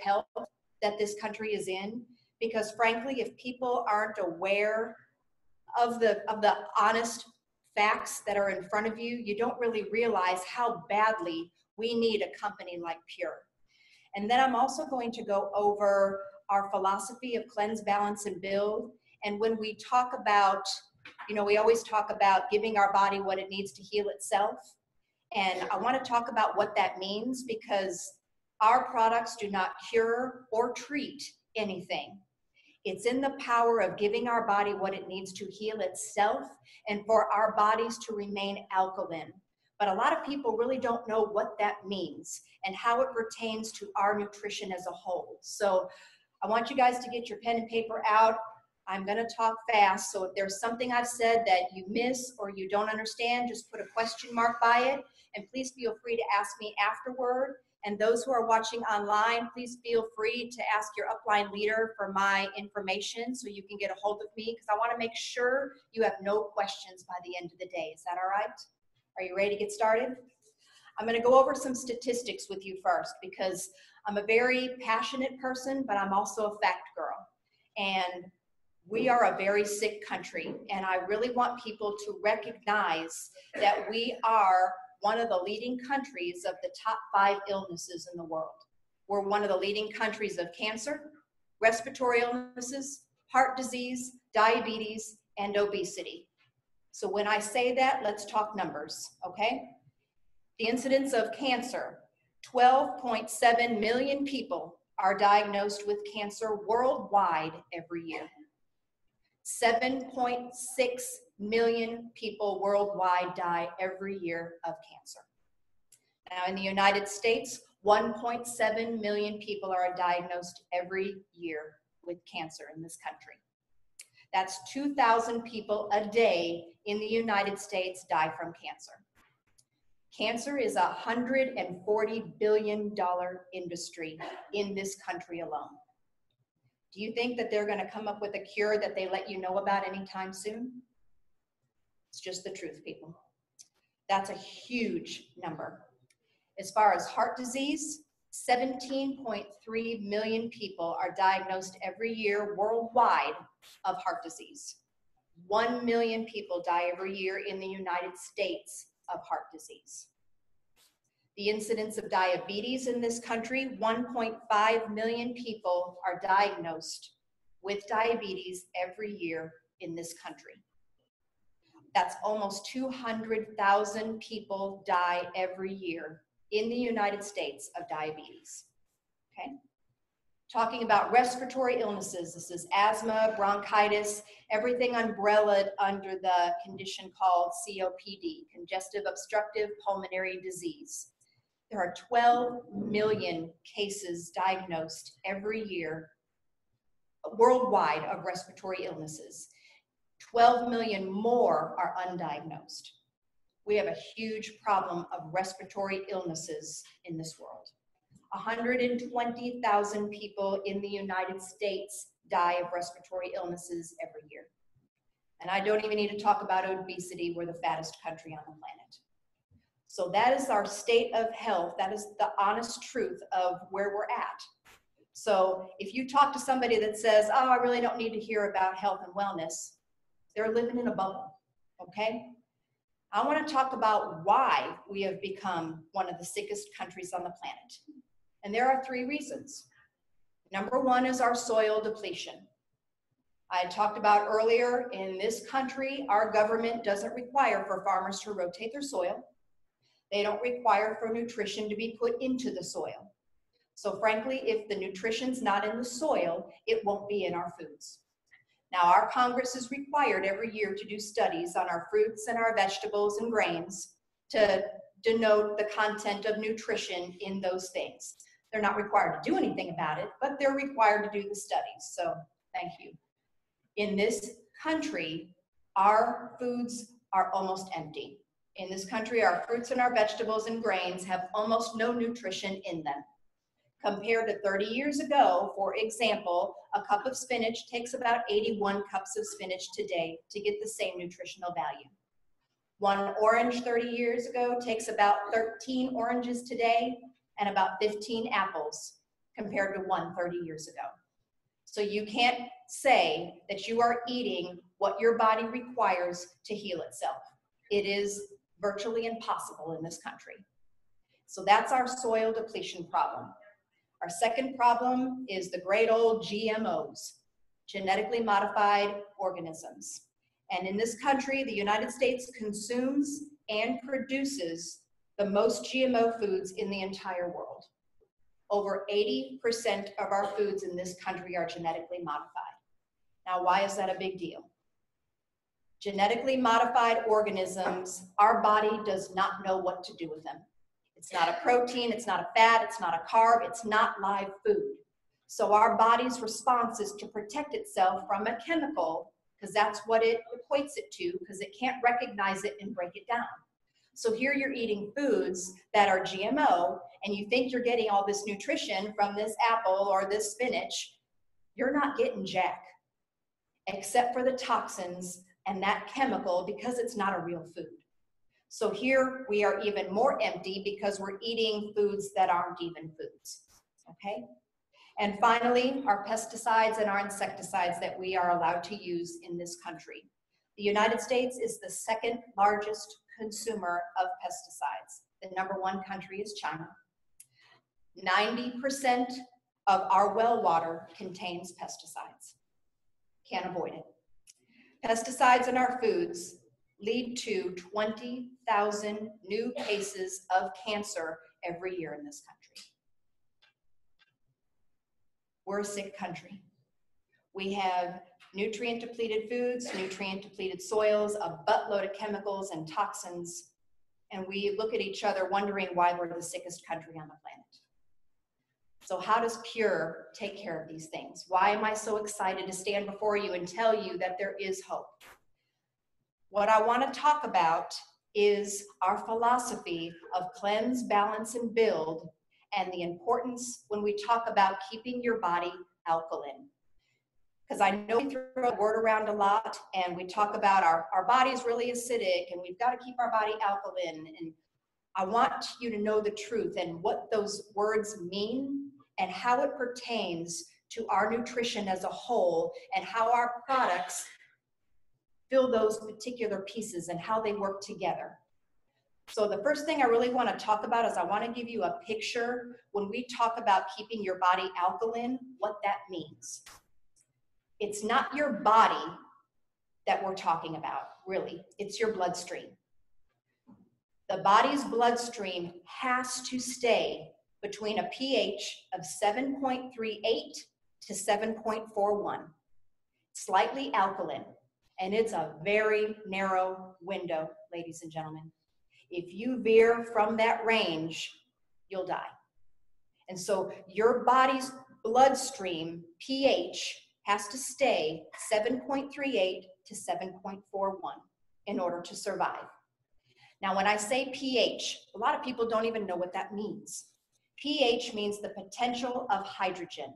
health that this country is in, because frankly, if people aren't aware of the honest facts that are in front of you, you don't really realize how badly we need a company like Pure. And then I'm also going to go over our philosophy of cleanse, balance, and build. And when we talk about, we always talk about giving our body what it needs to heal itself. And I want to talk about what that means, because our products do not cure or treat anything. It's in the power of giving our body what it needs to heal itself and for our bodies to remain alkaline. But a lot of people really don't know what that means and how it pertains to our nutrition as a whole. So I want you guys to get your pen and paper out. I'm going to talk fast. So if there's something I've said that you miss or you don't understand, just put a question mark by it. And please feel free to ask me afterward. And those who are watching online, please feel free to ask your upline leader for my information so you can get a hold of me, because I want to make sure you have no questions by the end of the day. Is that all right? Are you ready to get started? I'm going to go over some statistics with you first, because I'm a very passionate person, but I'm also a fact girl. And we are a very sick country, and I really want people to recognize that we are one of the leading countries of the top 5 illnesses in the world. We're one of the leading countries of cancer, respiratory illnesses, heart disease, diabetes, and obesity. So when I say that, let's talk numbers, okay? The incidence of cancer, 12.7 million people are diagnosed with cancer worldwide every year. 7.6 million people worldwide die every year of cancer. Now in the United States, 1.7 million people are diagnosed every year with cancer in this country. That's 2,000 people a day in the United States die from cancer. Cancer is a $140 billion industry in this country alone. Do you think that they're going to come up with a cure that they let you know about anytime soon? It's just the truth, people. That's a huge number. As far as heart disease, 17.3 million people are diagnosed every year worldwide of heart disease. 1 million people die every year in the United States of heart disease. The incidence of diabetes in this country, 1.5 million people are diagnosed with diabetes every year in this country. That's almost 200,000 people die every year in the United States of diabetes, okay? Talking about respiratory illnesses, this is asthma, bronchitis, everything umbrellaed under the condition called COPD, congestive obstructive pulmonary disease. There are 12 million cases diagnosed every year worldwide of respiratory illnesses. 12 million more are undiagnosed. We have a huge problem of respiratory illnesses in this world. 120,000 people in the United States die of respiratory illnesses every year. And I don't even need to talk about obesity. We're the fattest country on the planet. So that is our state of health. That is the honest truth of where we're at. So if you talk to somebody that says, oh, I really don't need to hear about health and wellness, they're living in a bubble, okay? I want to talk about why we have become one of the sickest countries on the planet. And there are 3 reasons. Number 1 is our soil depletion. I talked about earlier, in this country, our government doesn't require for farmers to rotate their soil. They don't require for nutrition to be put into the soil. So frankly, if the nutrition's not in the soil, it won't be in our foods. Now, our Congress is required every year to do studies on our fruits and our vegetables and grains to denote the content of nutrition in those things. They're not required to do anything about it, but they're required to do the studies. So thank you. In this country, our foods are almost empty. In this country, our fruits and our vegetables and grains have almost no nutrition in them. Compared to 30 years ago, for example, a cup of spinach takes about 81 cups of spinach today to get the same nutritional value. 1 orange 30 years ago takes about 13 oranges today and about 15 apples compared to one 30 years ago. So you can't say that you are eating what your body requires to heal itself. It is virtually impossible in this country. So that's our soil depletion problem. Our second problem is the great old GMOs, genetically modified organisms. And in this country, the United States consumes and produces the most GMO foods in the entire world. Over 80% of our foods in this country are genetically modified. Now, why is that a big deal? Genetically modified organisms, our body does not know what to do with them. It's not a protein, it's not a fat, it's not a carb, it's not live food. So our body's response is to protect itself from a chemical, because that's what it equates it to, because it can't recognize it and break it down. So here you're eating foods that are GMO, and you think you're getting all this nutrition from this apple or this spinach. You're not getting jack, except for the toxins and that chemical, because it's not a real food. So here we are even more empty because we're eating foods that aren't even foods, okay? And finally, our pesticides and our insecticides that we are allowed to use in this country. The United States is the second largest consumer of pesticides. The number one country is China. 90% of our well water contains pesticides. Can't avoid it. Pesticides in our foods lead to 20,000 new cases of cancer every year in this country. We're a sick country. We have nutrient-depleted foods, nutrient-depleted soils, a buttload of chemicals and toxins, and we look at each other wondering why we're the sickest country on the planet. So how does Pure take care of these things? Why am I so excited to stand before you and tell you that there is hope? What I want to talk about is our philosophy of cleanse, balance, and build, and the importance when we talk about keeping your body alkaline. Because I know we throw the word around a lot, and we talk about our body's really acidic, and we've got to keep our body alkaline. And I want you to know the truth and what those words mean and how it pertains to our nutrition as a whole and how our products fill those particular pieces and how they work together. So the first thing I really want to talk about is I want to give you a picture when we talk about keeping your body alkaline, what that means. It's not your body that we're talking about, really. It's your bloodstream. The body's bloodstream has to stay between a pH of 7.38 to 7.41, slightly alkaline. And it's a very narrow window, ladies and gentlemen. If you veer from that range, you'll die. And so your body's bloodstream pH has to stay 7.38 to 7.41 in order to survive. Now, when I say pH, a lot of people don't even know what that means. pH means the potential of hydrogen.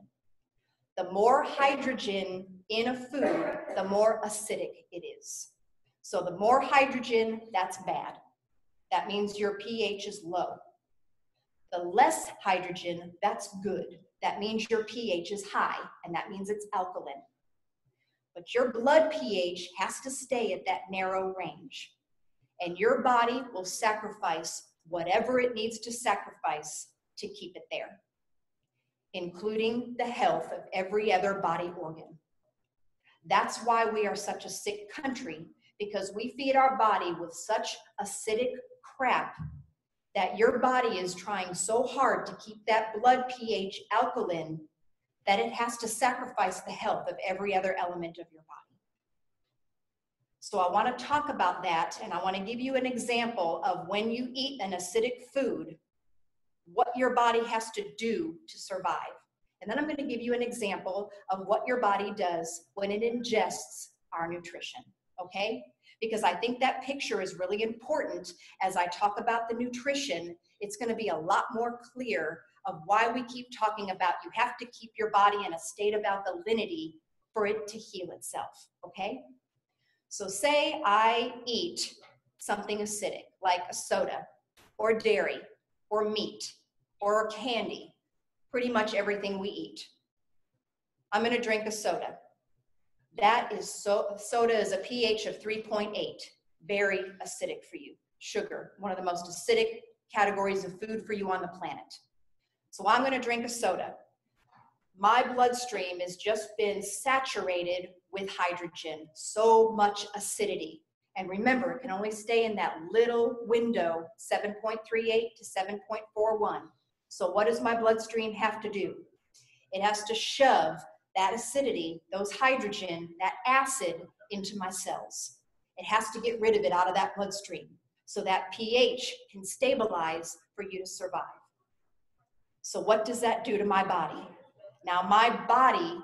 The more hydrogen in a food, the more acidic it is. So the more hydrogen, that's bad. That means your pH is low. The less hydrogen, that's good. That means your pH is high, and that means it's alkaline. But your blood pH has to stay at that narrow range. And your body will sacrifice whatever it needs to sacrifice to keep it there, including the health of every other body organ. That's why we are such a sick country, because we feed our body with such acidic crap that your body is trying so hard to keep that blood pH alkaline that it has to sacrifice the health of every other element of your body. So I want to talk about that, and I want to give you an example of when you eat an acidic food, what your body has to do to survive. And then I'm going to give you an example of what your body does when it ingests our nutrition, okay? Because I think that picture is really important as I talk about the nutrition. It's going to be a lot more clear of why we keep talking about you have to keep your body in a state of alkalinity for it to heal itself, okay? So say I eat something acidic, like a soda, or dairy, or meat, or candy. pretty much everything we eat. I'm going to drink a soda. Soda is a pH of 3.8, very acidic for you. Sugar, one of the most acidic categories of food for you on the planet. So I'm going to drink a soda. My bloodstream has just been saturated with hydrogen, so much acidity. And remember, it can only stay in that little window, 7.38 to 7.41. So what does my bloodstream have to do? It has to shove that acidity, those hydrogen, that acid into my cells. It has to get rid of it out of that bloodstream so that pH can stabilize for you to survive. So what does that do to my body? Now my body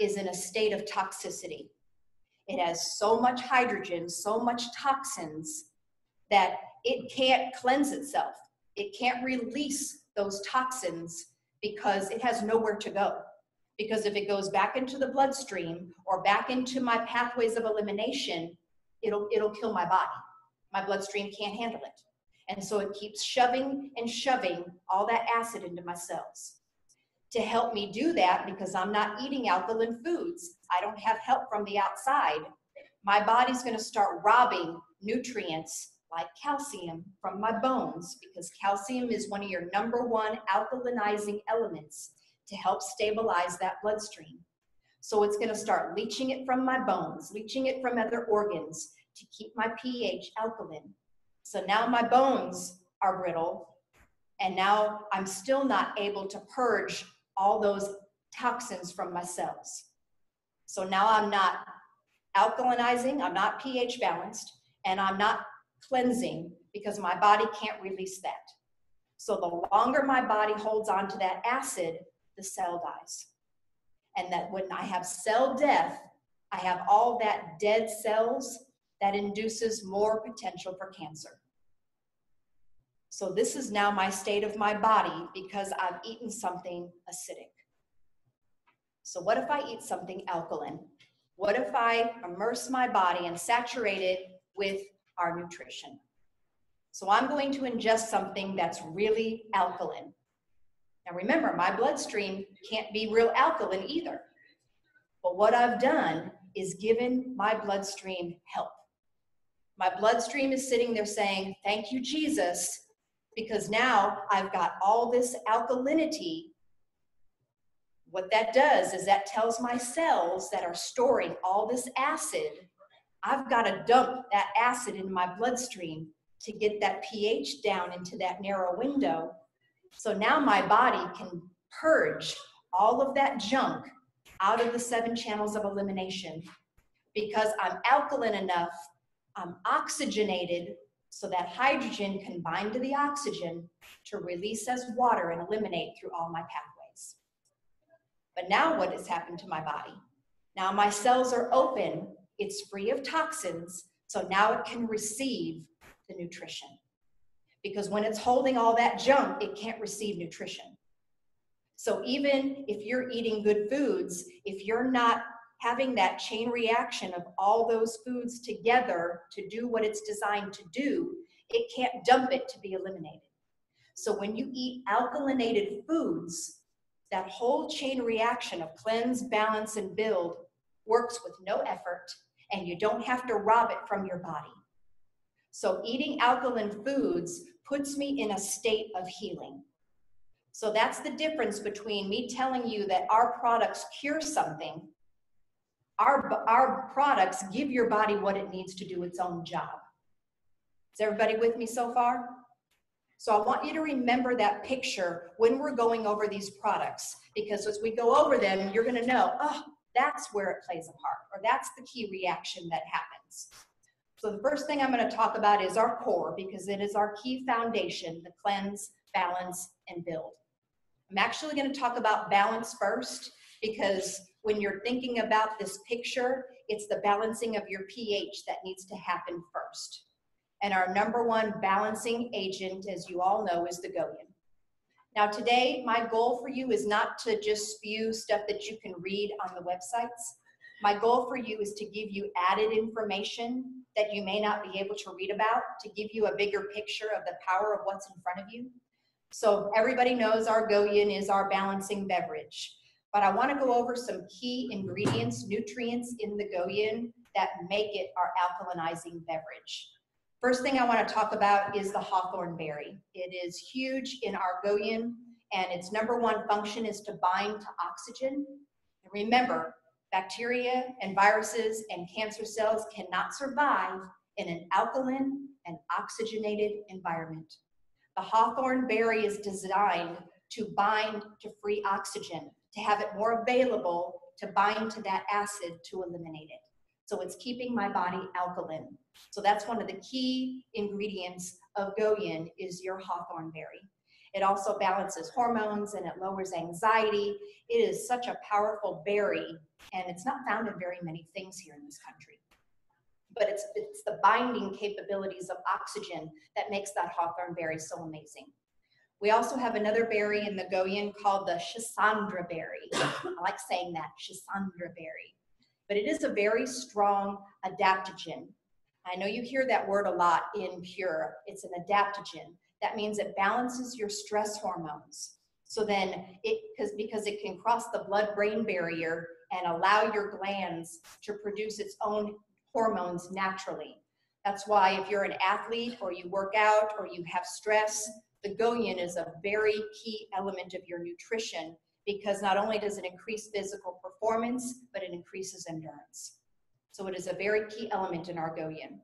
is in a state of toxicity. It has so much hydrogen, so much toxins that it can't cleanse itself. It can't release those toxins because it has nowhere to go. Because if it goes back into the bloodstream or back into my pathways of elimination, it'll kill my body. My bloodstream can't handle it. And so it keeps shoving and shoving all that acid into my cells. To help me do that, because I'm not eating alkaline foods, I don't have help from the outside, my body's going to start robbing nutrients like calcium from my bones, because calcium is one of your #1 alkalinizing elements to help stabilize that bloodstream. So it's going to start leaching it from my bones, leaching it from other organs to keep my pH alkaline. So now my bones are brittle, and now I'm still not able to purge all those toxins from my cells. So now I'm not alkalinizing, I'm not pH balanced, and I'm not cleansing because my body can't release that. So the longer my body holds on to that acid, the cell dies. And that when I have cell death, I have all that dead cells that induces more potential for cancer. So this is now my state of my body because I've eaten something acidic. So what if I eat something alkaline? What if I immerse my body and saturate it with our nutrition? So I'm going to ingest something that's really alkaline. Now remember, my bloodstream can't be real alkaline either. But what I've done is given my bloodstream help. My bloodstream is sitting there saying, thank you, Jesus, because now I've got all this alkalinity. What that does is that tells my cells that are storing all this acid, I've got to dump that acid in my bloodstream to get that pH down into that narrow window. So now my body can purge all of that junk out of the 7 channels of elimination because I'm alkaline enough, I'm oxygenated, so that hydrogen can bind to the oxygen to release as water and eliminate through all my pathways. But now what has happened to my body? Now my cells are open, it's free of toxins, so now it can receive the nutrition. Because when it's holding all that junk, it can't receive nutrition. So even if you're eating good foods, if you're not having that chain reaction of all those foods together to do what it's designed to do, it can't dump it to be eliminated. So when you eat alkalinated foods, that whole chain reaction of cleanse, balance, and build works with no effort, and you don't have to rob it from your body. So eating alkaline foods puts me in a state of healing. So that's the difference between me telling you that our products cure something. Our products give your body what it needs to do its own job. Is everybody with me so far? So I want you to remember that picture when we're going over these products, because as we go over them, you're going to know, oh, that's where it plays a part, or that's the key reaction that happens. So the first thing I'm going to talk about is our core, because it is our key foundation, the cleanse, balance, and build. I'm actually going to talk about balance first, because when you're thinking about this picture, it's the balancing of your pH that needs to happen first. And our #1 balancing agent, as you all know, is the Goyan. Now today, my goal for you is not to just spew stuff that you can read on the websites. My goal for you is to give you added information that you may not be able to read about, to give you a bigger picture of the power of what's in front of you. So everybody knows our Goyen is our balancing beverage. But I want to go over some key ingredients, nutrients in the Goyen that make it our alkalinizing beverage. First thing I want to talk about is the hawthorn berry. It is huge in our Goyen, and its number one function is to bind to oxygen. And remember, bacteria and viruses and cancer cells cannot survive in an alkaline and oxygenated environment. The hawthorn berry is designed to bind to free oxygen, to have it more available to bind to that acid to eliminate it. So it's keeping my body alkaline. So that's one of the key ingredients of Goyen is your hawthorn berry. It also balances hormones and it lowers anxiety. It is such a powerful berry, and it's not found in very many things here in this country. But it's the binding capabilities of oxygen that makes that hawthorn berry so amazing. We also have another berry in the Goyen called the Schisandra berry. I like saying that, Schisandra berry. But it is a very strong adaptogen. I know you hear that word a lot in Pure. It's an adaptogen. That means it balances your stress hormones. So then, because it can cross the blood-brain barrier and allow your glands to produce its own hormones naturally. That's why if you're an athlete or you work out or you have stress, the Goyen is a very key element of your nutrition, because not only does it increase physical performance, but it increases endurance. So it is a very key element in our Goyen.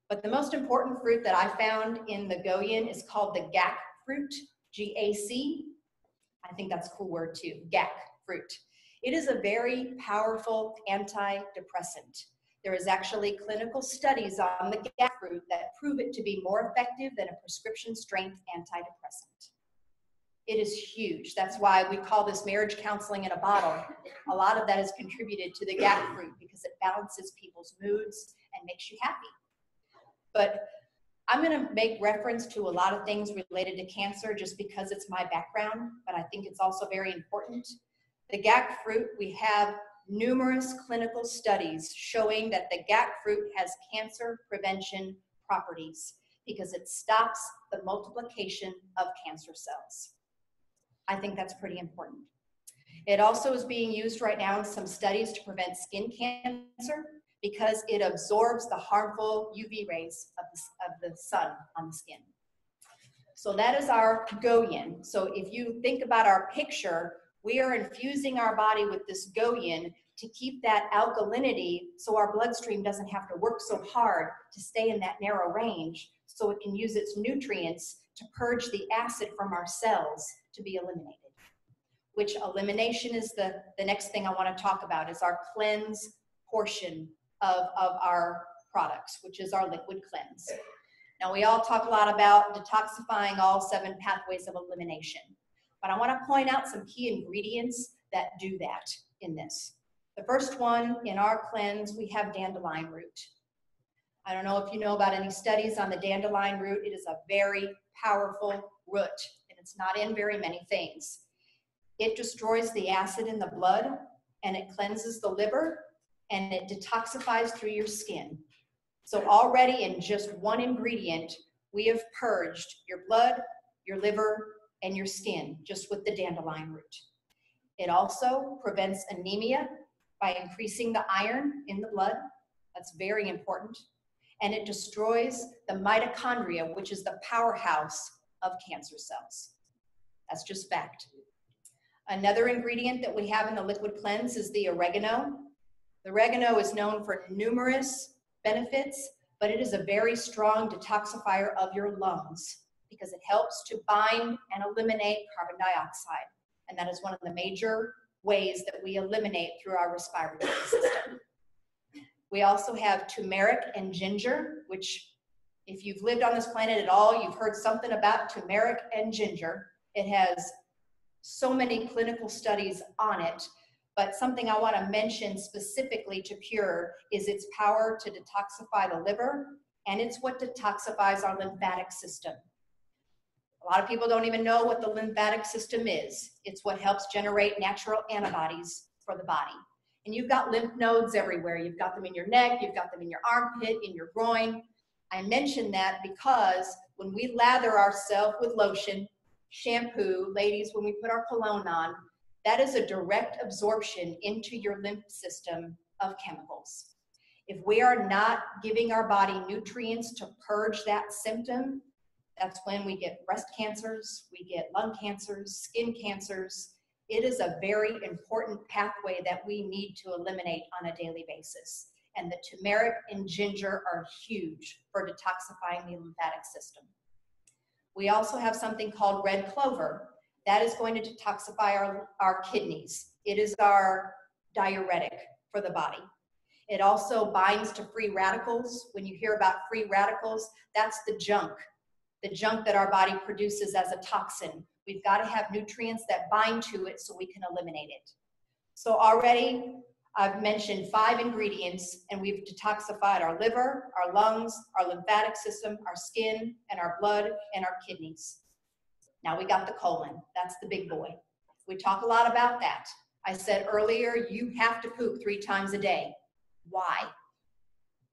But the most important fruit that I found in the Goyen is called the GAC fruit, G-A-C. I think that's a cool word too, GAC fruit. It is a very powerful antidepressant. There is actually clinical studies on the GAC fruit that prove it to be more effective than a prescription strength antidepressant. It is huge. That's why we call this marriage counseling in a bottle. A lot of that is contributed to the GAC fruit because it balances people's moods and makes you happy. But I'm going to make reference to a lot of things related to cancer just because it's my background, but I think it's also very important. The GAC fruit, we have numerous clinical studies showing that the GAC fruit has cancer prevention properties because it stops the multiplication of cancer cells. I think that's pretty important. It also is being used right now in some studies to prevent skin cancer because it absorbs the harmful UV rays of the sun on the skin. So that is our Goyen. So if you think about our picture, we are infusing our body with this Goyen to keep that alkalinity so our bloodstream doesn't have to work so hard to stay in that narrow range, so it can use its nutrients to purge the acid from our cells to be eliminated. Which elimination is the next thing I want to talk about, is our cleanse portion of our products, which is our liquid cleanse. Now we all talk a lot about detoxifying all 7 pathways of elimination, but I want to point out some key ingredients that do that in this. The first one in our cleanse, we have dandelion root. I don't know if you know about any studies on the dandelion root. It is a very powerful root, and it's not in very many things. It destroys the acid in the blood, and it cleanses the liver, and it detoxifies through your skin. So already in just one ingredient, we have purged your blood, your liver, and your skin just with the dandelion root. It also prevents anemia by increasing the iron in the blood. That's very important. And it destroys the mitochondria, which is the powerhouse of cancer cells. That's just fact. Another ingredient that we have in the liquid cleanse is the oregano. The oregano is known for numerous benefits, but it is a very strong detoxifier of your lungs because it helps to bind and eliminate carbon dioxide. And that is one of the major ways that we eliminate through our respiratory system. We also have turmeric and ginger, which if you've lived on this planet at all, you've heard something about turmeric and ginger. It has so many clinical studies on it, but something I want to mention specifically to Pure is its power to detoxify the liver, and it's what detoxifies our lymphatic system. A lot of people don't even know what the lymphatic system is. It's what helps generate natural antibodies for the body. And you've got lymph nodes everywhere. You've got them in your neck, you've got them in your armpit, in your groin. I mention that because when we lather ourselves with lotion, shampoo, ladies, when we put our cologne on, that is a direct absorption into your lymph system of chemicals. If we are not giving our body nutrients to purge that symptom, that's when we get breast cancers, we get lung cancers, skin cancers. It is a very important pathway that we need to eliminate on a daily basis. And the turmeric and ginger are huge for detoxifying the lymphatic system. We also have something called red clover. That is going to detoxify our kidneys. It is our diuretic for the body. It also binds to free radicals. When you hear about free radicals, that's the junk that our body produces as a toxin. We've got to have nutrients that bind to it so we can eliminate it. So already I've mentioned 5 ingredients, and we've detoxified our liver, our lungs, our lymphatic system, our skin, and our blood, and our kidneys. Now we got the colon. That's the big boy. We talk a lot about that. I said earlier, you have to poop 3 times a day. Why?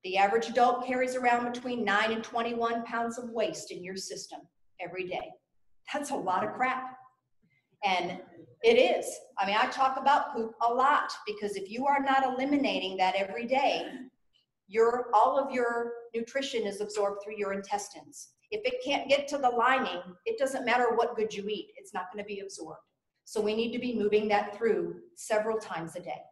The average adult carries around between 9 and 21 pounds of waste in your system every day. That's a lot of crap. And it is. I mean, I talk about poop a lot because if you are not eliminating that every day, all of your nutrition is absorbed through your intestines. If it can't get to the lining, it doesn't matter what good you eat. It's not going to be absorbed. So we need to be moving that through several times a day.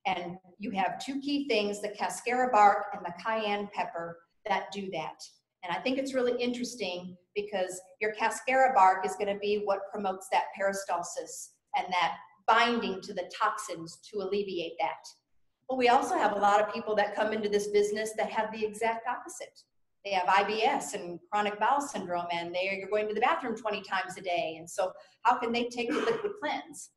And you have 2 key things, the cascara bark and the cayenne pepper, that do that. And I think it's really interesting because your cascara bark is going to be what promotes that peristalsis and that binding to the toxins to alleviate that. But we also have a lot of people that come into this business that have the exact opposite. They have IBS and chronic bowel syndrome, and they're going to the bathroom 20 times a day. And so how can they take the liquid cleanse?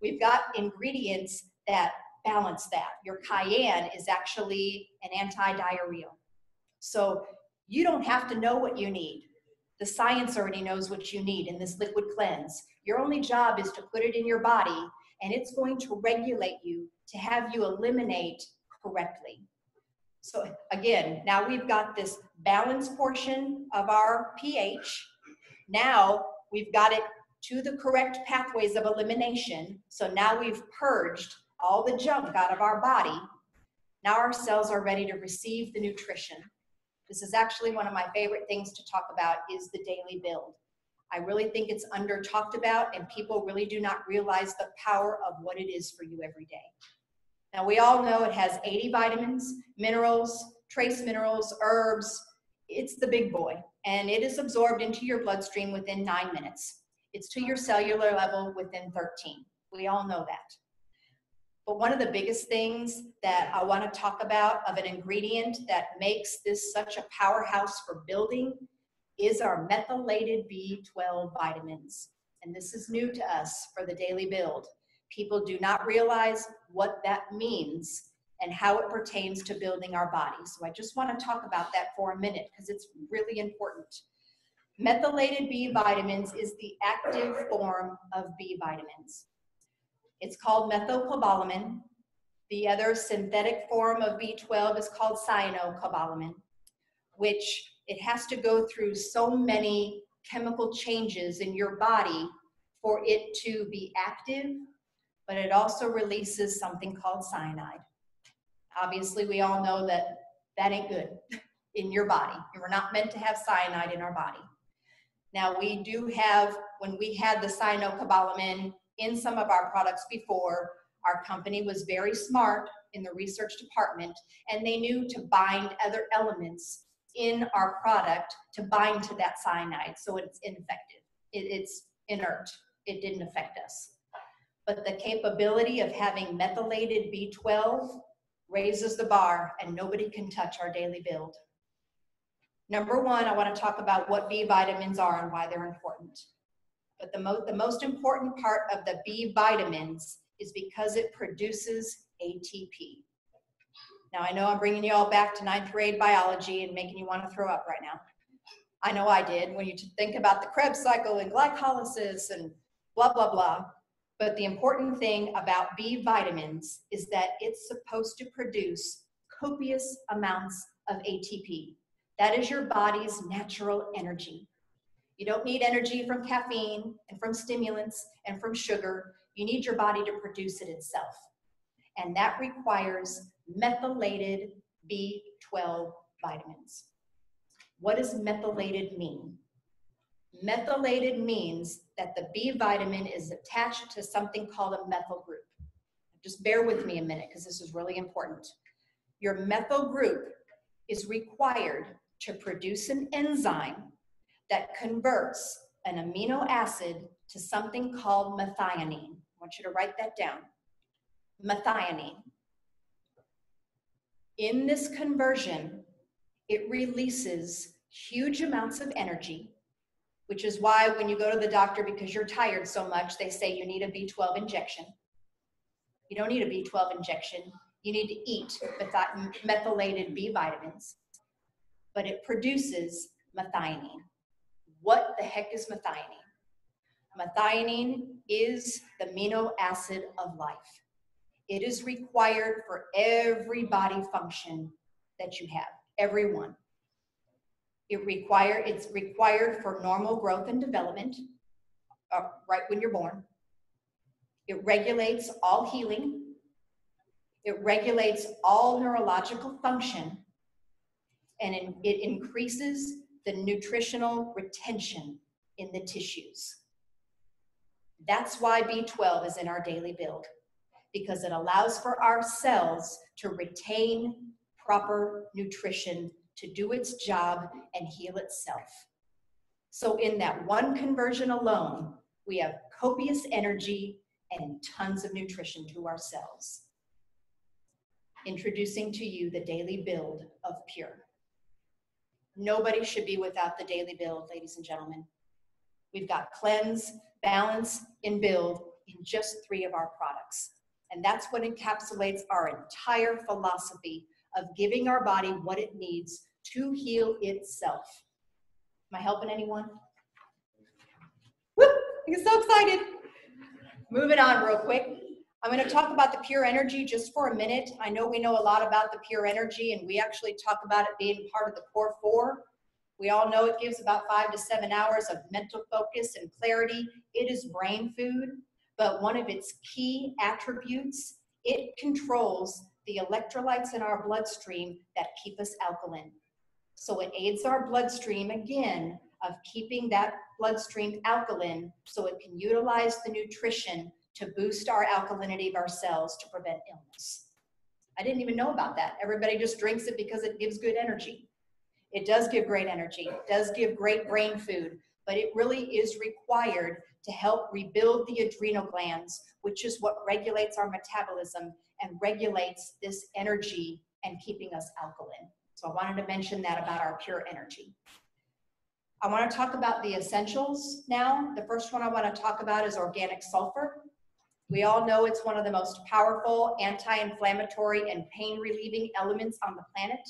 We've got ingredients that balance that. Your cayenne is actually an anti-diarrheal. So you don't have to know what you need. The science already knows what you need in this liquid cleanse. Your only job is to put it in your body, and it's going to regulate you to have you eliminate correctly. So again, now we've got this balanced portion of our pH. Now we've got it to the correct pathways of elimination. So now we've purged all the junk out of our body. Now our cells are ready to receive the nutrition. This is actually one of my favorite things to talk about, is the daily build. I really think it's under talked about, and people really do not realize the power of what it is for you every day. Now we all know it has 80 vitamins, minerals, trace minerals, herbs. It's the big boy, and it is absorbed into your bloodstream within 9 minutes. It's to your cellular level within 13. We all know that. But one of the biggest things that I want to talk about of an ingredient that makes this such a powerhouse for building is our methylated B12 vitamins. And this is new to us for the daily build. People do not realize what that means and how it pertains to building our bodies. So I just want to talk about that for a minute because it's really important. Methylated B vitamins is the active form of B vitamins. It's called methylcobalamin. The other synthetic form of B12 is called cyanocobalamin, which it has to go through so many chemical changes in your body for it to be active, but it also releases something called cyanide. Obviously, we all know that that ain't good in your body. We're not meant to have cyanide in our body. Now, we do have, when we had the cyanocobalamin in some of our products before, our company was very smart in the research department, and they knew to bind other elements in our product to bind to that cyanide, so it's ineffective. It's inert. It didn't affect us. But the capability of having methylated B12 raises the bar, and nobody can touch our daily build. Number one, I want to talk about what B vitamins are and why they're important. But the most important part of the B vitamins is because it produces ATP. Now, I know I'm bringing you all back to 9th grade biology and making you want to throw up right now. I know I did when you think about the Krebs cycle and glycolysis and blah, blah, blah. But the important thing about B vitamins is that it's supposed to produce copious amounts of ATP. That is your body's natural energy. You don't need energy from caffeine and from stimulants and from sugar. You need your body to produce it itself. And that requires methylated B12 vitamins. What does methylated mean? Methylated means that the B vitamin is attached to something called a methyl group. Just bear with me a minute because this is really important. Your methyl group is required to produce an enzyme that converts an amino acid to something called methionine. I want you to write that down. Methionine. In this conversion, it releases huge amounts of energy, which is why when you go to the doctor because you're tired so much, they say you need a B12 injection. You don't need a B12 injection. You need to eat methylated B vitamins, but it produces methionine. What the heck is methionine? Methionine is the amino acid of life. It is required for every body function that you have, every one. It's required for normal growth and development, right when you're born. It regulates all healing. It regulates all neurological function, and it increases the nutritional retention in the tissues. That's why B12 is in our daily build, because it allows for our cells to retain proper nutrition to do its job and heal itself. So in that one conversion alone, we have copious energy and tons of nutrition to our cells. Introducing to you the daily build of Pure. Nobody should be without the daily build, ladies and gentlemen. We've got cleanse, balance, and build in just 3 of our products. And that's what encapsulates our entire philosophy of giving our body what it needs to heal itself. Am I helping anyone? Woo! I'm so excited. Moving on real quick. I'm going to talk about the Pure Energy just for a minute. I know we know a lot about the Pure Energy, and we actually talk about it being part of the Core 4. We all know it gives about 5 to 7 hours of mental focus and clarity. It is brain food, but one of its key attributes, it controls the electrolytes in our bloodstream that keep us alkaline. So it aids our bloodstream, again, of keeping that bloodstream alkaline so it can utilize the nutrition to boost our alkalinity of our cells to prevent illness. I didn't even know about that. Everybody just drinks it because it gives good energy. It does give great energy. It does give great brain food, but it really is required to help rebuild the adrenal glands, which is what regulates our metabolism and regulates this energy and keeping us alkaline. So I wanted to mention that about our Pure Energy. I want to talk about the essentials now. The first one I want to talk about is organic sulfur. We all know it's one of the most powerful anti-inflammatory and pain-relieving elements on the planet.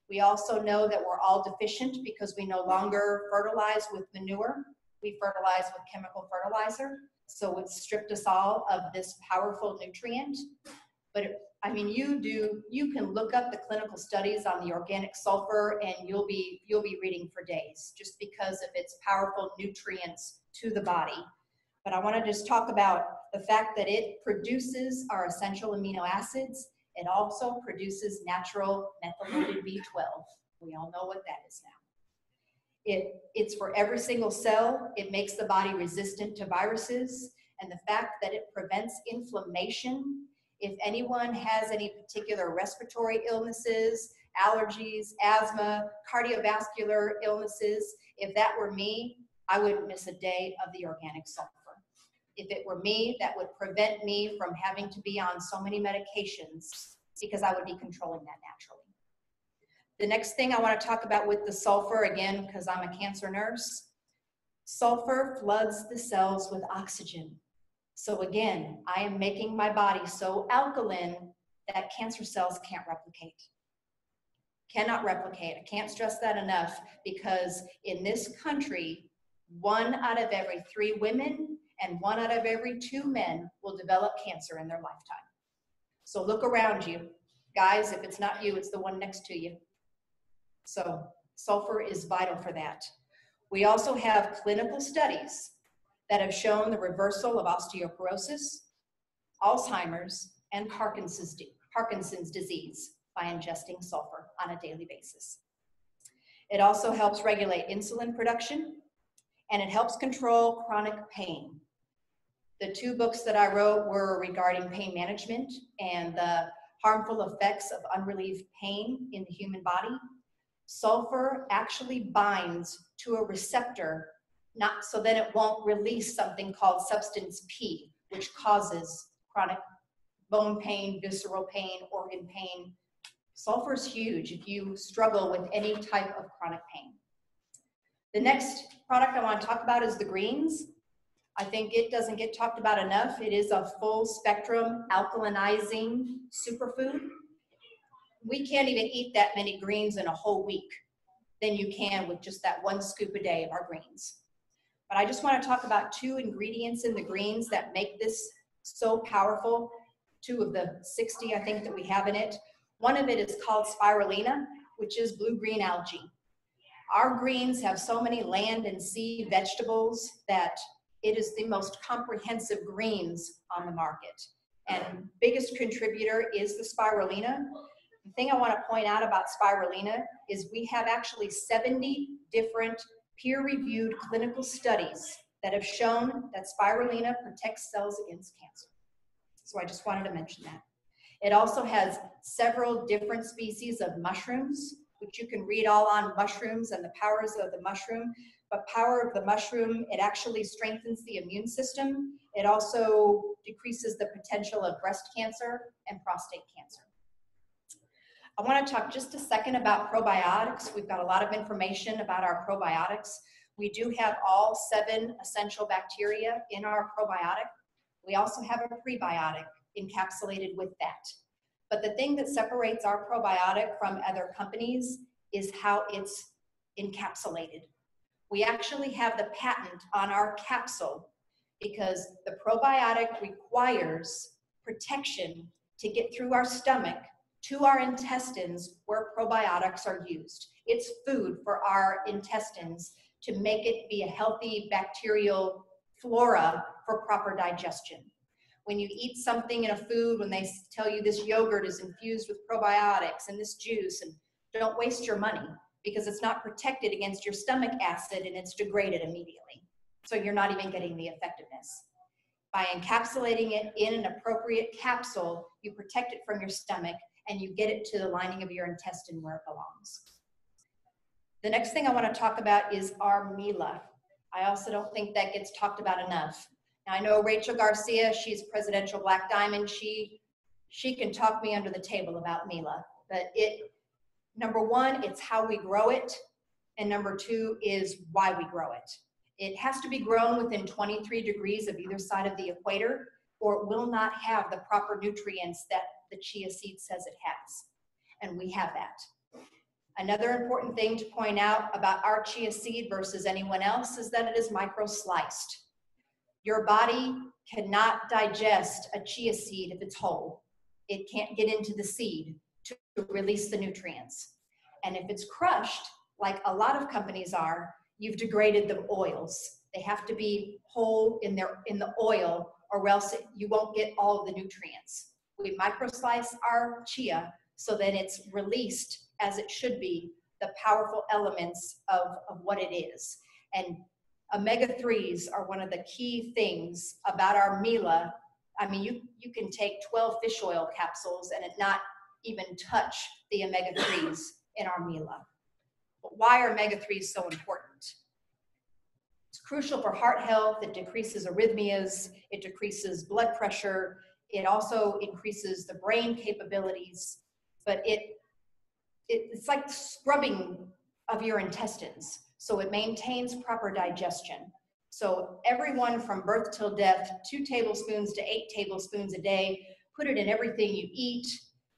We also know that we're all deficient because we no longer fertilize with manure. We fertilize with chemical fertilizer. So it's stripped us all of this powerful nutrient. But I mean, you can look up the clinical studies on the organic sulfur and you'll be reading for days just because of its powerful nutrients to the body. But I want to just talk about the fact that it produces our essential amino acids. It also produces natural methylated B12. We all know what that is now. It's for every single cell. It makes the body resistant to viruses. And the fact that it prevents inflammation. If anyone has any particular respiratory illnesses, allergies, asthma, cardiovascular illnesses, if that were me, I wouldn't miss a day of the organic sulfur. If it were me, that would prevent me from having to be on so many medications because I would be controlling that naturally. The next thing I want to talk about with the sulfur, again, because I'm a cancer nurse, sulfur floods the cells with oxygen. So again, I am making my body so alkaline that cancer cells can't replicate. Cannot replicate. I can't stress that enough because in this country, 1 out of every 3 women and 1 out of every 2 men will develop cancer in their lifetime. So look around you. Guys, if it's not you, it's the one next to you. So sulfur is vital for that. We also have clinical studies that have shown the reversal of osteoporosis, Alzheimer's, and Parkinson's disease by ingesting sulfur on a daily basis. It also helps regulate insulin production, and it helps control chronic pain. The 2 books that I wrote were regarding pain management and the harmful effects of unrelieved pain in the human body. Sulfur actually binds to a receptor, not so then it won't release something called substance P, which causes chronic bone pain, visceral pain, organ pain. Sulfur is huge if you struggle with any type of chronic pain. The next product I want to talk about is the greens. I think it doesn't get talked about enough. It is a full spectrum alkalinizing superfood. We can't even eat that many greens in a whole week than you can with just that 1 scoop a day of our greens. But I just want to talk about 2 ingredients in the greens that make this so powerful. 2 of the 60, I think, that we have in it. One of it is called spirulina, which is blue-green algae. Our greens have so many land and sea vegetables that it is the most comprehensive greens on the market. And biggest contributor is the spirulina. The thing I want to point out about spirulina is we have actually 70 different peer-reviewed clinical studies that have shown that spirulina protects cells against cancer. So I just wanted to mention that. It also has several different species of mushrooms, which you can read all on mushrooms and the powers of the mushroom. But power of the mushroom, it actually strengthens the immune system. It also decreases the potential of breast cancer and prostate cancer. I want to talk just a second about probiotics. We've got a lot of information about our probiotics. We do have all 7 essential bacteria in our probiotic. We also have a prebiotic encapsulated with that. But the thing that separates our probiotic from other companies is how it's encapsulated. We actually have the patent on our capsule because the probiotic requires protection to get through our stomach to our intestines where probiotics are used. It's food for our intestines to make it be a healthy bacterial flora for proper digestion. When you eat something in a food, when they tell you this yogurt is infused with probiotics and this juice, and don't waste your money because it's not protected against your stomach acid and it's degraded immediately. So you're not even getting the effectiveness. By encapsulating it in an appropriate capsule, you protect it from your stomach and you get it to the lining of your intestine where it belongs. The next thing I want to talk about is our Mila. I also don't think that gets talked about enough. Now I know Rachel Garcia, she's Presidential Black Diamond. She can talk me under the table about Mila, but number 1, it's how we grow it. And number 2 is why we grow it. It has to be grown within 23 degrees of either side of the equator, or it will not have the proper nutrients that the chia seed says it has. And we have that. Another important thing to point out about our chia seed versus anyone else is that it is micro-sliced. Your body cannot digest a chia seed if it's whole. It can't get into the seed to release the nutrients. And if it's crushed, like a lot of companies are, you've degraded the oils. They have to be whole in the oil, or else you won't get all of the nutrients. We microslice our chia so that it's released as it should be, the powerful elements of what it is. And omega-3s are one of the key things about our Mila. I mean, you can take 12 fish oil capsules and it not even touch the omega-3s in our Mila. But why are omega-3s so important? It's crucial for heart health. It decreases arrhythmias. It decreases blood pressure. It also increases the brain capabilities. But it's like scrubbing of your intestines. So it maintains proper digestion. So everyone from birth till death, 2 tablespoons to 8 tablespoons a day, put it in everything you eat.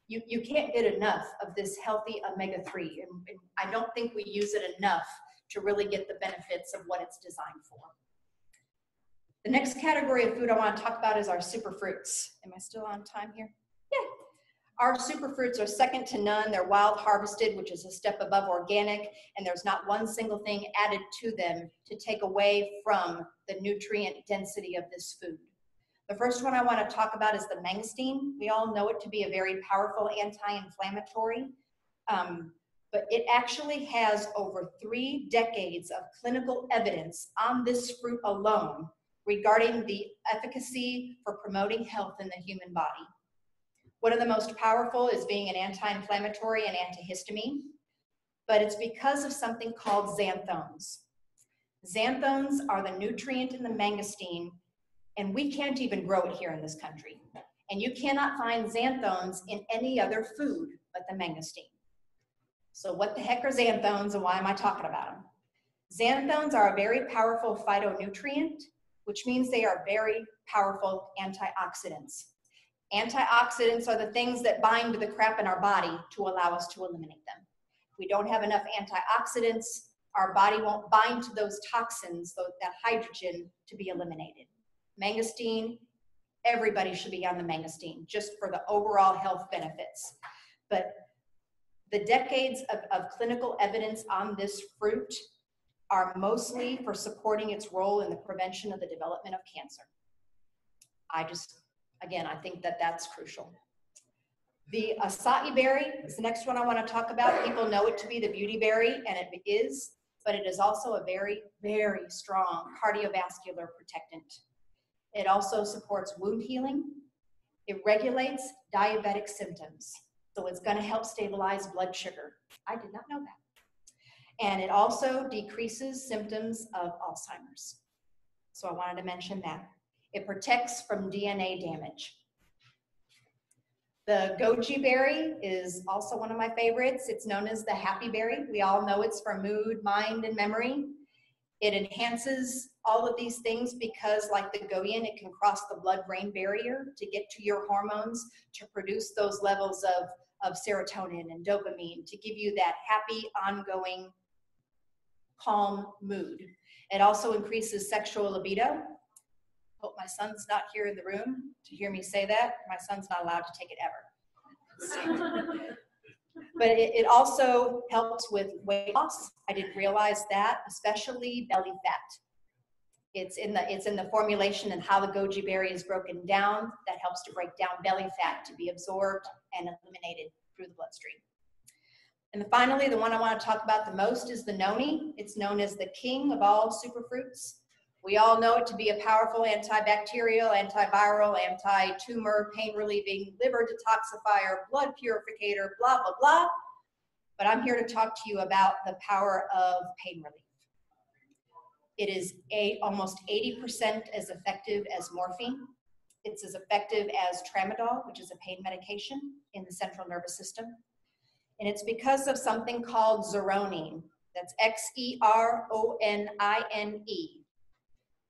You can't get enough of this healthy omega-3. And I don't think we use it enough to really get the benefits of what it's designed for. The next category of food I want to talk about is our superfruits. Am I still on time here? Yeah. Our superfruits are second to none. They're wild harvested, which is a step above organic, and there's not one single thing added to them to take away from the nutrient density of this food. The first one I want to talk about is the mangosteen. We all know it to be a very powerful anti-inflammatory, but it actually has over 3 decades of clinical evidence on this fruit alone regarding the efficacy for promoting health in the human body. One of the most powerful is being an anti-inflammatory and antihistamine, but it's because of something called xanthones. Xanthones are the nutrient in the mangosteen, and we can't even grow it here in this country. And you cannot find xanthones in any other food but the mangosteen. So what the heck are xanthones and why am I talking about them? Xanthones are a very powerful phytonutrient, which means they are very powerful antioxidants. Antioxidants are the things that bind to the crap in our body to allow us to eliminate them. If we don't have enough antioxidants, our body won't bind to those toxins, that hydrogen, to be eliminated. Mangosteen, everybody should be on the mangosteen, just for the overall health benefits. But the decades of clinical evidence on this fruit are mostly for supporting its role in the prevention of the development of cancer. Again, I think that that's crucial. The acai berry is the next one I want to talk about. People know it to be the beauty berry, and it is, but it is also a very, very strong cardiovascular protectant. It also supports wound healing. It regulates diabetic symptoms. So it's going to help stabilize blood sugar. I did not know that. And it also decreases symptoms of Alzheimer's. So I wanted to mention that. It protects from DNA damage. The goji berry is also one of my favorites. It's known as the happy berry. We all know it's for mood, mind, and memory. It enhances all of these things because, like the goyan, it can cross the blood-brain barrier to get to your hormones to produce those levels of serotonin and dopamine to give you that happy, ongoing, calm mood. It also increases sexual libido. Hope my son's not here in the room to hear me say that. My son's not allowed to take it ever. But it also helps with weight loss. I didn't realize that, especially belly fat. It's in the formulation and how the goji berry is broken down that helps to break down belly fat to be absorbed and eliminated through the bloodstream. And finally, the one I want to talk about the most is the noni. It's known as the king of all superfruits. We all know it to be a powerful antibacterial, antiviral, anti-tumor, pain-relieving, liver detoxifier, blood purificator, blah, blah, blah. But I'm here to talk to you about the power of pain relief. It is almost 80% as effective as morphine. It's as effective as tramadol, which is a pain medication in the central nervous system. And it's because of something called zeronine. That's Xeronine.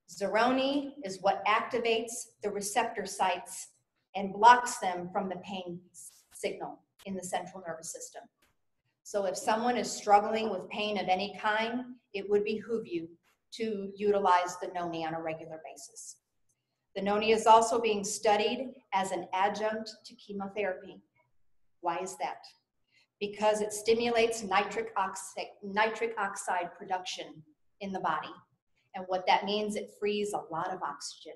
Zeronine is what activates the receptor sites and blocks them from the pain signal in the central nervous system. So if someone is struggling with pain of any kind, it would behoove you to utilize the noni on a regular basis. The noni is also being studied as an adjunct to chemotherapy. Why is that? Because it stimulates nitric oxide production in the body. And what that means, it frees a lot of oxygen.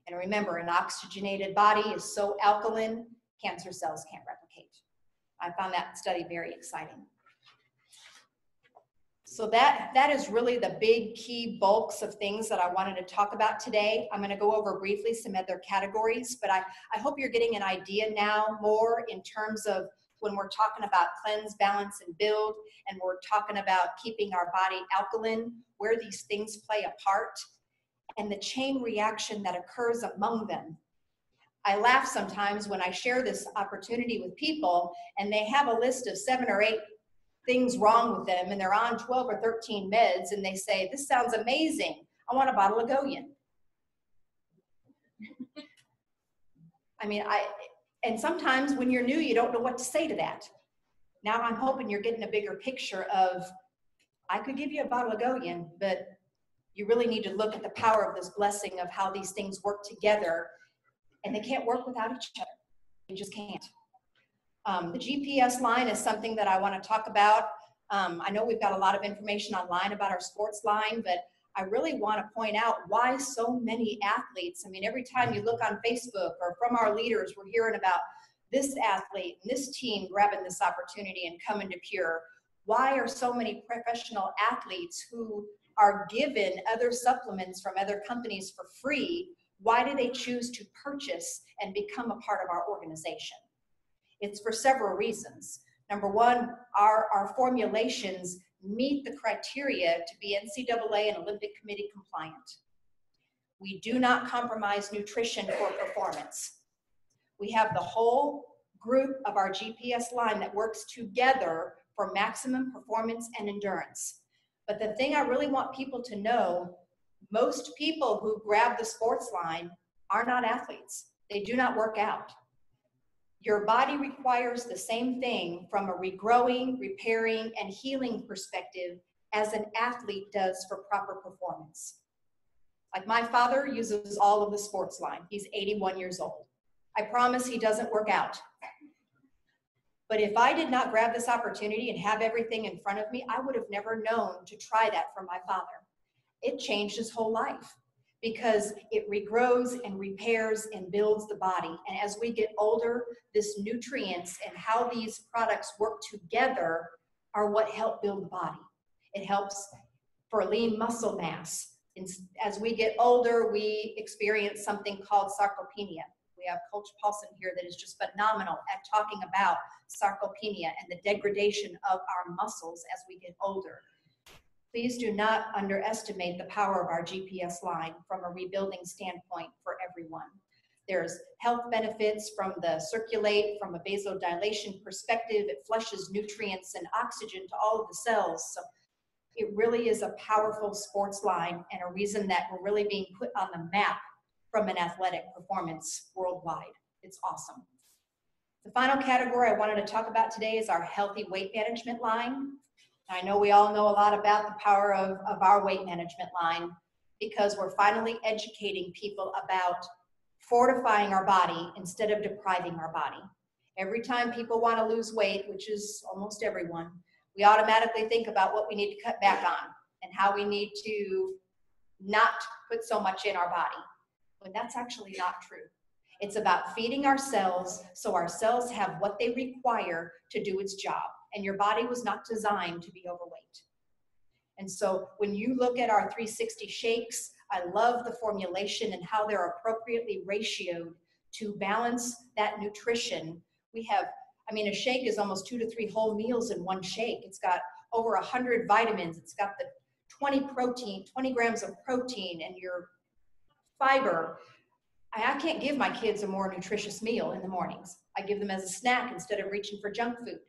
And remember, an oxygenated body is so alkaline, cancer cells can't replicate. I found that study very exciting. So that is really the big key bulks of things that I wanted to talk about today. I'm going to go over briefly some other categories, but I hope you're getting an idea now more in terms of when we're talking about cleanse, balance, and build, and we're talking about keeping our body alkaline, where these things play a part, and the chain reaction that occurs among them. I laugh sometimes when I share this opportunity with people, and they have a list of 7 or 8 things wrong with them, and they're on 12 or 13 meds, and they say, "This sounds amazing. I want a bottle of Goyan." I mean, and sometimes when you're new, you don't know what to say to that. Now I'm hoping you're getting a bigger picture of, I could give you a bottle of Goyan, but you really need to look at the power of this blessing of how these things work together, and they can't work without each other. They just can't. The GPS line is something that I want to talk about. I know we've got a lot of information online about our sports line, but I really want to point out why so many athletes, I mean, every time you look on Facebook or from our leaders, we're hearing about this athlete and this team grabbing this opportunity and coming to Pure. Why are so many professional athletes who are given other supplements from other companies for free, why do they choose to purchase and become a part of our organization? It's for several reasons. Number one, our formulations meet the criteria to be NCAA and Olympic Committee compliant. We do not compromise nutrition for performance. We have the whole group of our GPS line that works together for maximum performance and endurance. But the thing I really want people to know, most people who grab the sports line are not athletes. They do not work out. Your body requires the same thing from a regrowing, repairing, and healing perspective as an athlete does for proper performance. Like my father uses all of the sports line. He's 81 years old. I promise he doesn't work out. But if I did not grab this opportunity and have everything in front of me, I would have never known to try that for my father. It changed his whole life because it regrows and repairs and builds the body. And as we get older, this nutrients and how these products work together are what help build the body. It helps for lean muscle mass. As we get older, we experience something called sarcopenia. We have Coach Paulson here that is just phenomenal at talking about sarcopenia and the degradation of our muscles as we get older. Please do not underestimate the power of our GPS line from a rebuilding standpoint for everyone. There's health benefits from the circulate, from a vasodilation perspective. It flushes nutrients and oxygen to all of the cells. So it really is a powerful sports line and a reason that we're really being put on the map from an athletic performance worldwide. It's awesome. The final category I wanted to talk about today is our healthy weight management line. I know we all know a lot about the power of our weight management line because we're finally educating people about fortifying our body instead of depriving our body. Every time people want to lose weight, which is almost everyone, we automatically think about what we need to cut back on and how we need to not put so much in our body. But that's actually not true. It's about feeding our cells so our cells have what they require to do its job. And your body was not designed to be overweight. And so when you look at our 360 shakes, I love the formulation and how they're appropriately ratioed to balance that nutrition. We have, I mean, a shake is almost 2 to 3 whole meals in one shake. It's got over 100 vitamins. It's got the 20 grams of protein and your fiber. I can't give my kids a more nutritious meal in the mornings. I give them as a snack instead of reaching for junk food.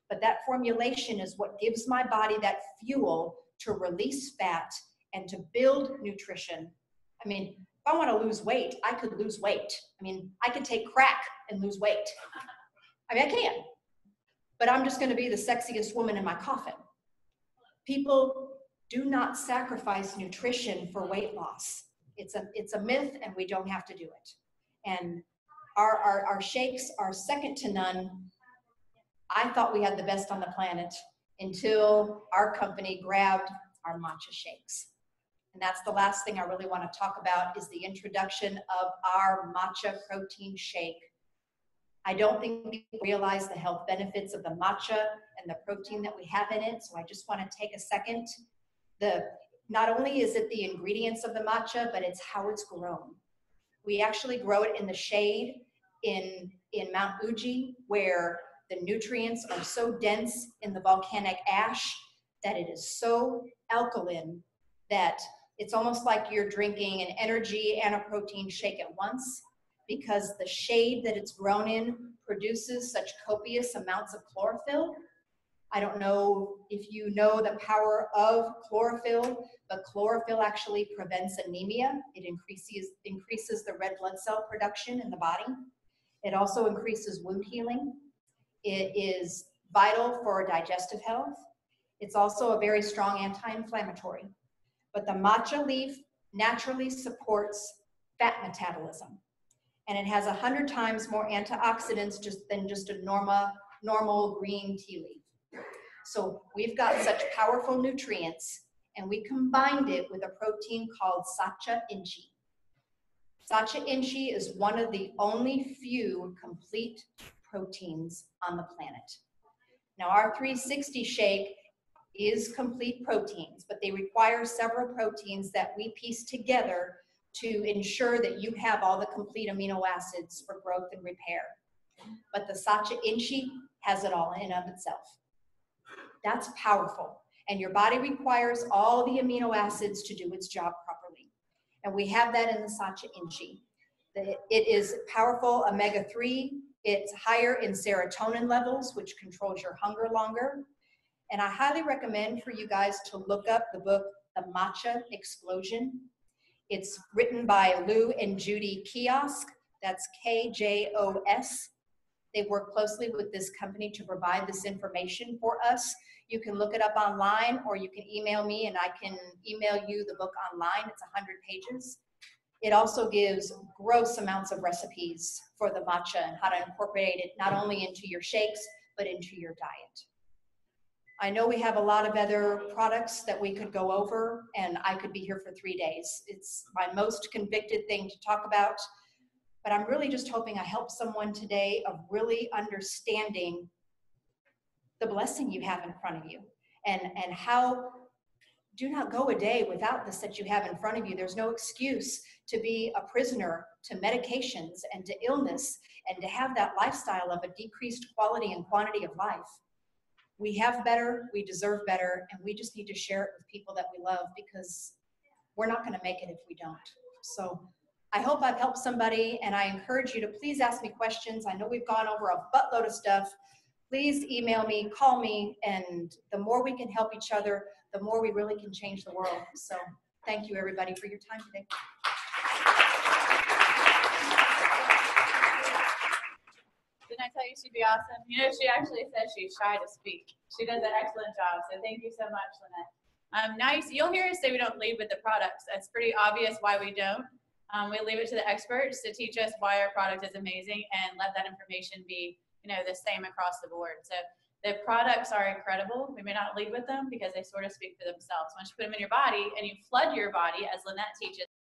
But that formulation is what gives my body that fuel to release fat and to build nutrition. I mean, if I want to lose weight, I could lose weight. I mean, I could take crack and lose weight. I mean, I can. But I'm just going to be the sexiest woman in my coffin. People do not sacrifice nutrition for weight loss. It's a myth, and we don't have to do it. And our shakes are second to none. I thought we had the best on the planet until our company grabbed our matcha shakes. And that's the last thing I really want to talk about is the introduction of our matcha protein shake. I don't think people realize the health benefits of the matcha and the protein that we have in it. So I just want to take a second. Not only is it the ingredients of the matcha, but it's how it's grown. We actually grow it in the shade in Mount Fuji, where the nutrients are so dense in the volcanic ash that it is so alkaline that it's almost like you're drinking an energy and a protein shake at once, because the shade that it's grown in produces such copious amounts of chlorophyll. I don't know if you know the power of chlorophyll, but chlorophyll actually prevents anemia. It increases the red blood cell production in the body. It also increases wound healing. It is vital for digestive health. It's also a very strong anti-inflammatory. But the matcha leaf naturally supports fat metabolism. And it has 100 times more antioxidants than just a normal green tea leaf. So we've got such powerful nutrients, and we combined it with a protein called Sacha Inchi. Sacha Inchi is one of the only few complete proteins on the planet. Now, our 360 shake is complete proteins, but they require several proteins that we piece together to ensure that you have all the complete amino acids for growth and repair. But the Sacha Inchi has it all in and of itself. That's powerful. And your body requires all the amino acids to do its job properly. And we have that in the Sacha Inchi. It is powerful omega-3. It's higher in serotonin levels, which controls your hunger longer. And I highly recommend for you guys to look up the book, The Matcha Explosion. It's written by Lou and Judy Kiosk. That's K-J-O-S. They work closely with this company to provide this information for us. You can look it up online, or you can email me and I can email you the book online. It's 100 pages. It also gives gross amounts of recipes for the matcha and how to incorporate it not only into your shakes, but into your diet. I know we have a lot of other products that we could go over, and I could be here for 3 days. It's my most convicted thing to talk about, but I'm really just hoping I help someone today of really understanding the blessing you have in front of you, and how do not go a day without this that you have in front of you. There's no excuse to be a prisoner to medications and to illness and to have that lifestyle of a decreased quality and quantity of life. We have better, we deserve better, and we just need to share it with people that we love, because we're not going to make it if we don't. So I hope I've helped somebody, and I encourage you to please ask me questions. I know we've gone over a buttload of stuff. Please email me, call me, and the more we can help each other, the more we really can change the world. So thank you, everybody, for your time today. Didn't I tell you she'd be awesome? You know, she actually says she's shy to speak. She does an excellent job, so thank you so much, Lynette. Now you'll hear us say we don't lead with the products. It's pretty obvious why we don't. We leave it to the experts to teach us why our product is amazing and let that information be, you know, the same across the board. So the products are incredible. We may not lead with them because they sort of speak for themselves. Once you put them in your body and you flood your body, as Lynette teaches,